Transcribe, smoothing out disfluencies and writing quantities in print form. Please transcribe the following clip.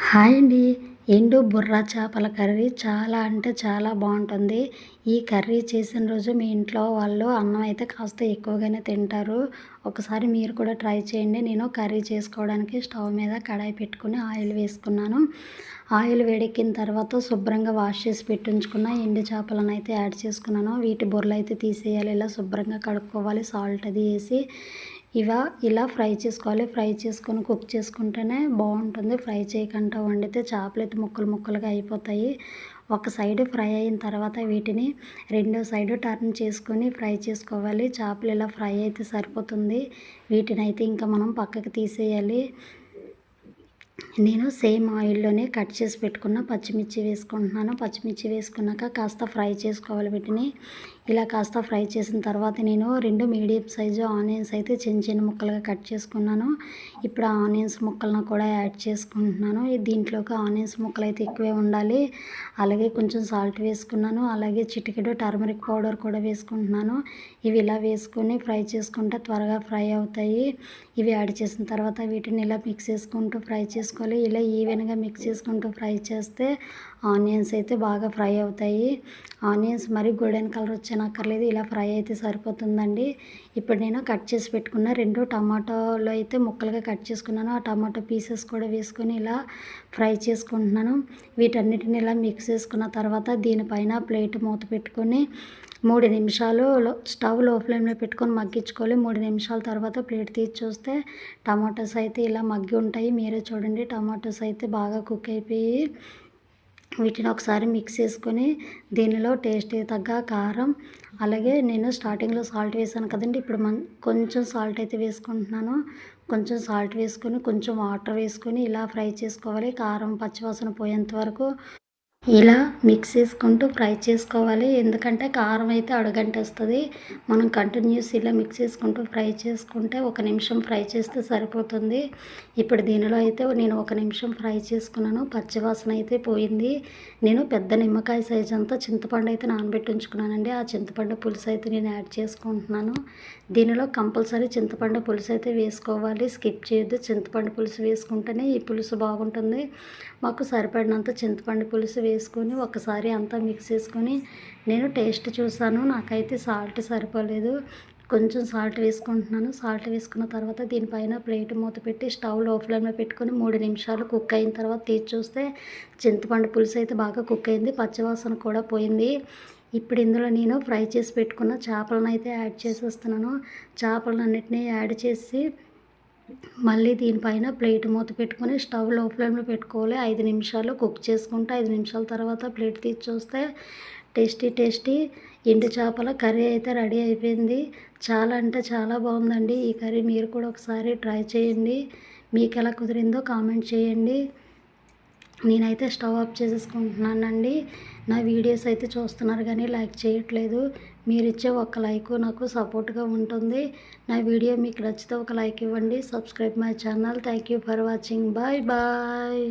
Hi అండి. ఎండు బుర్ర చేపల కర్రీ చాలా అంటే చాలా బాగుంటుంది. ఈ కర్రీ చేసిన రోజు మీ ఇంట్లో వాళ్ళు అన్నం అయితే కాస్త ఎక్కువగానే తింటారు. ఒకసారి మీరు కూడా ట్రై చేయండి. నేను కర్రీ చేసుకోవడానికి స్టవ్ మీద కడాయి పెట్టుకుని ఆయిల్ వేసుకున్నాను. ఆయిల్ వేడెక్కిన తర్వాత శుభ్రంగా వాష్ చేసి పెట్టుంచుకున్న ఎండు చేపలను అయితే యాడ్ చేసుకున్నాను. వీటి బుర్రలు అయితే తీసేయాలి. ఇలా శుభ్రంగా కడుక్కోవాలి. సాల్ట్ అది వేసి ఇలా ఫ్రై చేసుకోవాలి. ఫ్రై చేసుకొని కుక్ చేసుకుంటేనే బాగుంటుంది. ఫ్రై చేయకుండా వండితే చేపలు అయితే ముక్కలు ముక్కలుగా అయిపోతాయి. ఒక సైడు ఫ్రై అయిన తర్వాత వీటిని రెండో సైడు టర్న్ చేసుకొని ఫ్రై చేసుకోవాలి. చేపలు ఇలా ఫ్రై అయితే సరిపోతుంది. వీటిని అయితే ఇంకా మనం పక్కకు తీసేయాలి. నేను సేమ్ ఆయిల్లోనే కట్ చేసి పెట్టుకున్న పచ్చిమిర్చి వేసుకుంటున్నాను. పచ్చిమిర్చి వేసుకున్నాక కాస్త ఫ్రై చేసుకోవాలి. వీటిని ఇలా కాస్త ఫ్రై చేసిన తర్వాత నేను 2 మీడియం సైజు ఆనియన్స్ అయితే చిన్న చిన్న ముక్కలుగా కట్ చేసుకున్నాను. ఇప్పుడు ఆ ఆనియన్స్ ముక్కలను కూడా యాడ్ చేసుకుంటున్నాను. దీంట్లోకి ఆనియన్స్ ముక్కలు అయితే ఎక్కువే ఉండాలి. అలాగే కొంచెం సాల్ట్ వేసుకున్నాను. అలాగే చిటికెడు టర్మరిక్ పౌడర్ కూడా వేసుకుంటున్నాను. ఇవి ఇలా వేసుకొని ఫ్రై చేసుకుంటే త్వరగా ఫ్రై అవుతాయి. ఇవి యాడ్ చేసిన తర్వాత వీటిని ఇలా మిక్స్ చేసుకుంటూ ఫ్రై చేసుకోవాలి. ఇలా ఈవెన్గా మిక్స్ చేసుకుంటూ ఫ్రై చేస్తే ఆనియన్స్ అయితే బాగా ఫ్రై అవుతాయి. ఆనియన్స్ మరి గోల్డెన్ కలర్ వచ్చేనక్కర్లేదు. ఇలా ఫ్రై అయితే సరిపోతుందండి. ఇప్పుడు నేను కట్ చేసి పెట్టుకున్న 2 టమాటాలు అయితే ముక్కలుగా కట్ చేసుకున్నాను. ఆ టమాటో పీసెస్ కూడా వేసుకొని ఇలా ఫ్రై చేసుకుంటున్నాను. వీటన్నిటిని ఇలా మిక్స్ చేసుకున్న తర్వాత దీనిపైన ప్లేట్ మూత పెట్టుకొని 3 నిమిషాలు స్టవ్ లో ఫ్లేమ్లో పెట్టుకొని మగ్గించుకోవాలి. 3 నిమిషాల తర్వాత ప్లేట్ తీసి చూస్తే టమాటోస్ అయితే ఇలా మగ్గి ఉంటాయి. మీరే చూడండి, టమాటోస్ అయితే బాగా కుక్ అయిపోయి వీటిని ఒకసారి మిక్స్ చేసుకొని దీనిలో టేస్ట్కి తగ్గ కారం, అలాగే నేను స్టార్టింగ్లో సాల్ట్ వేసాను కదండి, ఇప్పుడు కొంచెం సాల్ట్ అయితే వేసుకుంటున్నాను. కొంచెం సాల్ట్ వేసుకొని కొంచెం వాటర్ వేసుకొని ఇలా ఫ్రై చేసుకోవాలి. కారం పచ్చివాసన పోయేంత వరకు ఇలా మిక్స్ చేసుకుంటూ ఫ్రై చేసుకోవాలి. ఎందుకంటే కారం అయితే అడుగంటేస్తుంది. మనం కంటిన్యూస్ ఇలా మిక్స్ చేసుకుంటూ ఫ్రై చేసుకుంటే 1 నిమిషం ఫ్రై చేస్తే సరిపోతుంది. ఇప్పుడు దీనిలో అయితే నేను 1 నిమిషం ఫ్రై చేసుకున్నాను. పచ్చివాసన అయితే పోయింది. నేను పెద్ద నిమ్మకాయ సైజ్ అంతా చింతపండు అయితే నానబెట్టి ఉంచుకున్నానండి. ఆ చింతపండు పులుసు అయితే నేను యాడ్ చేసుకుంటున్నాను. దీనిలో కంపల్సరీ చింతపండు పులుసు అయితే వేసుకోవాలి. స్కిప్ చేయొద్దు. చింతపండు పులుసు వేసుకుంటేనే ఈ పులుసు బాగుంటుంది. మాకు సరిపడినంత చింతపండు పులుసు వేసుకొని ఒకసారి అంతా మిక్స్ చేసుకొని నేను టేస్ట్ చూసాను. నాకైతే సాల్ట్ సరిపోలేదు. కొంచెం సాల్ట్ వేసుకుంటున్నాను. సాల్ట్ వేసుకున్న తర్వాత దీనిపైన ప్లేట్ మూత పెట్టి స్టవ్ లో ఫ్లేమ్లో పెట్టుకొని 3 నిమిషాలు కుక్ అయిన తర్వాత తీసి చూస్తే చింతపండు పులుసు అయితే బాగా కుక్ అయింది. పచ్చివాసన కూడా పోయింది. ఇప్పుడు ఇందులో నేను ఫ్రై చేసి పెట్టుకున్న చేపలను అయితే యాడ్ చేసేస్తున్నాను. చేపలన్నిటినీ యాడ్ చేసి మళ్ళీ దీనిపైన ప్లేట్ మూత పెట్టుకొని స్టవ్ లో ఫ్లేమ్లో పెట్టుకోవాలి. 5 నిమిషాలు కుక్ చేసుకుంటే 5 నిమిషాల తర్వాత ప్లేట్ తీసి చూస్తే టేస్టీ ఎండు చేపల కర్రీ అయితే రెడీ అయిపోయింది. చాలా అంటే చాలా బాగుందండి. ఈ కర్రీ మీరు కూడా ఒకసారి ట్రై చేయండి. మీకు ఎలా కుదిరిందో కామెంట్ చేయండి. నేనైతే స్టవ్ ఆఫ్ చేసేసుకుంటున్నానండి. నా వీడియోస్ అయితే చూస్తున్నారు కానీ లైక్ చేయట్లేదు. మీరు ఇచ్చే ఒక లైక్ నాకు సపోర్ట్గా ఉంటుంది. నా వీడియో మీకు నచ్చితే ఒక లైక్ ఇవ్వండి. Subscribe my channel. Thank you for watching. Bye bye.